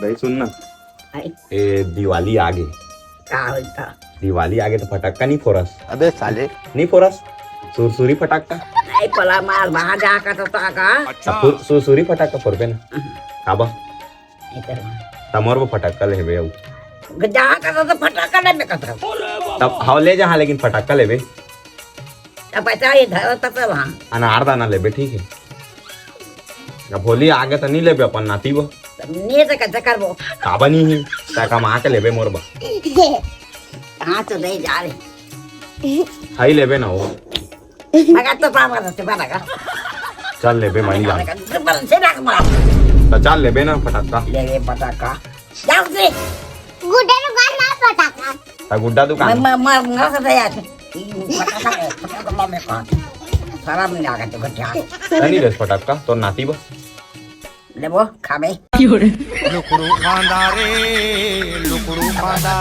भाई सुन ना, आई ए दिवाली आगे, का होता दिवाली आगे तो फटाका नहीं फोरस, अबे साले नहीं फोरस, सुरसुरी फटाका, नहीं पला मार वहां जाकर तो का सुरसुरी फटाका फोरबे ना, काबा इधर तमोर वो फटाका लेबे आउ, जहाँ का तो फटाका नहीं बेकता तब हाव ले जहाँ लेकिन फटाका लेबे, अब बचा ये घर तक वहाँ अनार दाना लेबे ठीक है। अब होली आगे तो नहीं लेबे अपन नाती वो, नहीं से कैसे कर वो काबा नहीं है, ताका माँ के लेबे मोरबा, कहाँ तो नहीं जा रहे हाई लेबे ना वो, मगर तो पाम करते से बना का चल लेबे मानी जान, से रख मार तो चल लेबे ना फटाका, ले गए पटाखा जाओ से गुड्डे दुकान ना पटाखा ता गुड्डा दुकान, मैं ना कर यार पटाखा में कौन सारा मिला के तो गठिया नहीं रेस फटाका तो नाती वो, ले वो खाबे लुकड़ू खांदा रे लुकड़ू खांदा